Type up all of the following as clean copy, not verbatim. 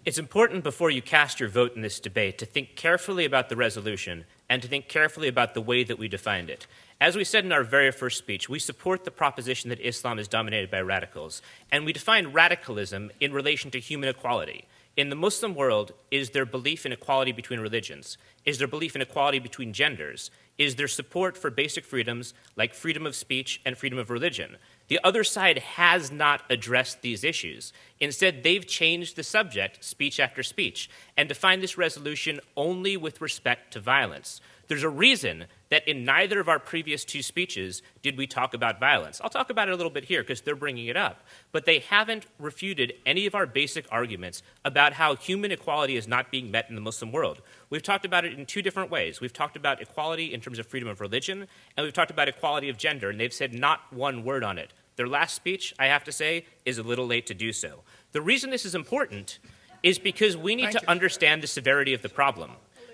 It's important before you cast your vote in this debate to think carefully about the resolution and to think carefully about the way that we defined it. As we said in our very first speech, we support the proposition that Islam is dominated by radicals, and we define radicalism in relation to human equality. In the Muslim world, is there belief in equality between religions? Is there belief in equality between genders? Is there support for basic freedoms like freedom of speech and freedom of religion? The other side has not addressed these issues. Instead, they've changed the subject, speech after speech, and defined this resolution only with respect to violence. There's a reason that in neither of our previous two speeches did we talk about violence. I'll talk about it a little bit here because they're bringing it up. But they haven't refuted any of our basic arguments about how human equality is not being met in the Muslim world. We've talked about it in two different ways. We've talked about equality in terms of freedom of religion, and we've talked about equality of gender, and they've said not one word on it. Their last speech, I have to say, is a little late to do so. The reason this is important is because we need to understand the severity of the problem.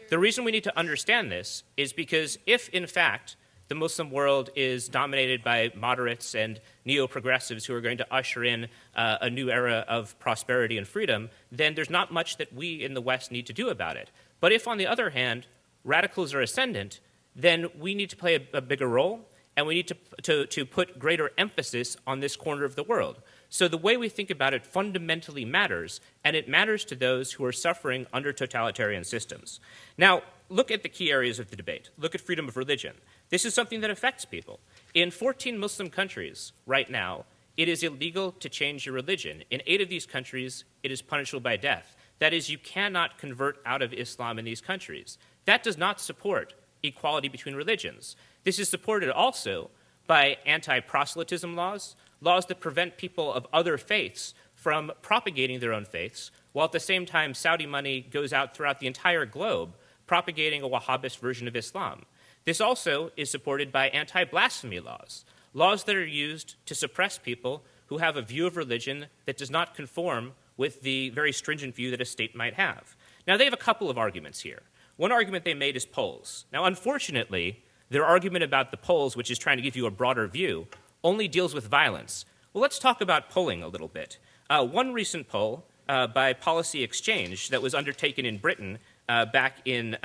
The reason we need to understand this is because if, in fact, the Muslim world is dominated by moderates and neo-progressives who are going to usher in a new era of prosperity and freedom, then there's not much that we in the West need to do about it. But if, on the other hand, radicals are ascendant, then we need to play a bigger role, and we need to put greater emphasis on this corner of the world. So the way we think about it fundamentally matters, and it matters to those who are suffering under totalitarian systems. Now, look at the key areas of the debate. Look at freedom of religion. This is something that affects people. In 14 Muslim countries right now, it is illegal to change your religion. In 8 of these countries, it is punishable by death. That is, you cannot convert out of Islam in these countries. That does not support equality between religions. This is supported also by anti-proselytism laws, laws that prevent people of other faiths from propagating their own faiths, while at the same time Saudi money goes out throughout the entire globe propagating a Wahhabist version of Islam. This also is supported by anti-blasphemy laws, laws that are used to suppress people who have a view of religion that does not conform with the very stringent view that a state might have. Now, they have a couple of arguments here. One argument they made is polls. Now, unfortunately, their argument about the polls, which is trying to give you a broader view, only deals with violence. Well, let's talk about polling a little bit. One recent poll by Policy Exchange that was undertaken in Britain back in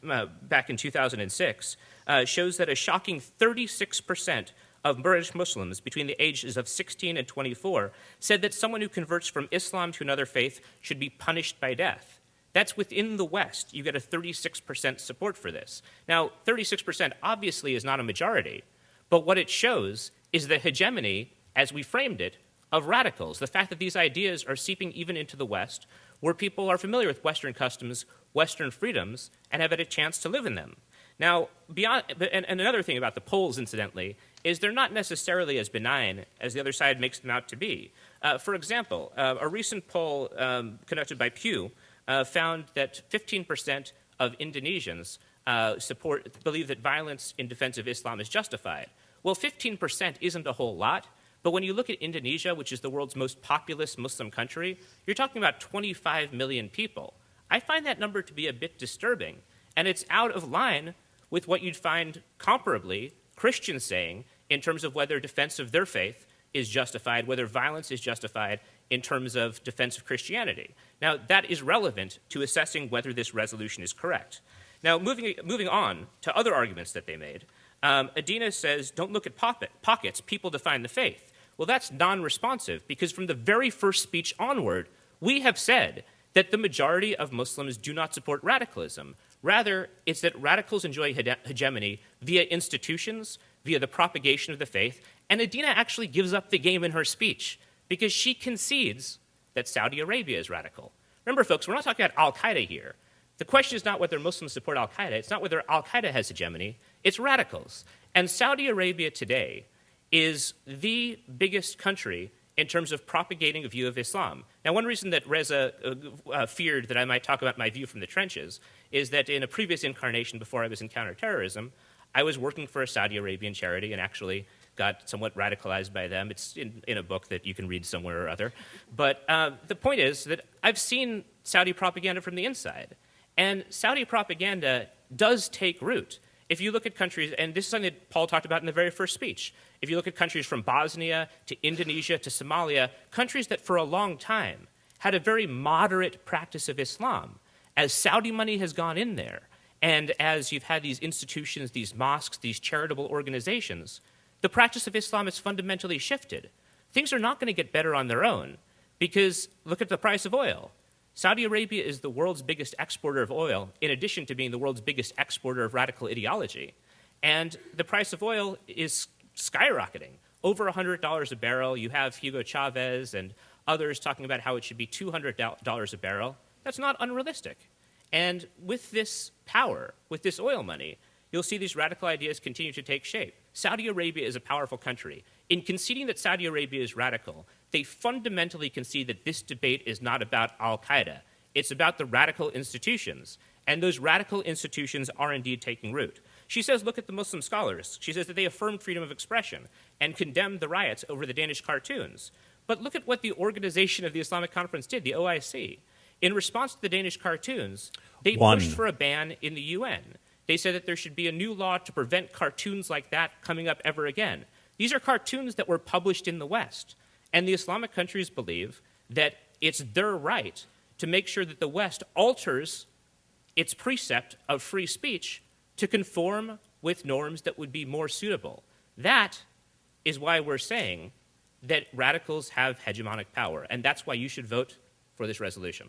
2006 shows that a shocking 36% of British Muslims between the ages of 16 and 24 said that someone who converts from Islam to another faith should be punished by death. That's within the West. You get a 36% support for this. Now, 36% obviously is not a majority, but what it shows is the hegemony, as we framed it, of radicals, the fact that these ideas are seeping even into the West, where people are familiar with Western customs, Western freedoms, and have had a chance to live in them. Now, and another thing about the polls, incidentally, is they're not necessarily as benign as the other side makes them out to be. For example, a recent poll conducted by Pew found that 15% of Indonesians believe that violence in defense of Islam is justified. Well, 15% isn't a whole lot, but when you look at Indonesia, which is the world's most populous Muslim country, you're talking about 25 million people. I find that number to be a bit disturbing, and it's out of line with what you'd find comparably Christians saying in terms of whether defense of their faith is justified, whether violence is justified in terms of defense of Christianity. Now, that is relevant to assessing whether this resolution is correct. Now, moving on to other arguments that they made, Edina says, don't look at pockets, people define the faith. Well, that's non-responsive, because from the very first speech onward, we have said that the majority of Muslims do not support radicalism. Rather, it's that radicals enjoy hegemony via institutions, via the propagation of the faith, and Edina actually gives up the game in her speech because she concedes that Saudi Arabia is radical. Remember, folks, we're not talking about al-Qaeda here. The question is not whether Muslims support al-Qaeda. It's not whether al-Qaeda has hegemony. It's radicals. And Saudi Arabia today is the biggest country in terms of propagating a view of Islam. Now, one reason that Reza feared that I might talk about my view from the trenches is that in a previous incarnation before I was in counterterrorism, I was working for a Saudi Arabian charity and actually got somewhat radicalized by them. It's in a book that you can read somewhere or other. But the point is that I've seen Saudi propaganda from the inside. And Saudi propaganda does take root. If you look at countries, and this is something that Paul talked about in the very first speech, if you look at countries from Bosnia to Indonesia to Somalia, countries that for a long time had a very moderate practice of Islam. As Saudi money has gone in there, and as you've had these institutions, these mosques, these charitable organizations, the practice of Islam has fundamentally shifted. Things are not going to get better on their own, because look at the price of oil. Saudi Arabia is the world's biggest exporter of oil, in addition to being the world's biggest exporter of radical ideology. And the price of oil is skyrocketing, over $100 a barrel. You have Hugo Chavez and others talking about how it should be $200 a barrel. That's not unrealistic. And with this power, with this oil money, you'll see these radical ideas continue to take shape. Saudi Arabia is a powerful country. In conceding that Saudi Arabia is radical, they fundamentally concede that this debate is not about al-Qaeda. It's about the radical institutions. And those radical institutions are indeed taking root. She says, look at the Muslim scholars. She says that they affirmed freedom of expression and condemned the riots over the Danish cartoons. But look at what the organization of the Islamic Conference did, the OIC. In response to the Danish cartoons, they pushed for a ban in the UN. They said that there should be a new law to prevent cartoons like that coming up ever again. These are cartoons that were published in the West. And the Islamic countries believe that it's their right to make sure that the West alters its precept of free speech to conform with norms that would be more suitable. That is why we're saying that radicals have hegemonic power, and that's why you should vote for this resolution.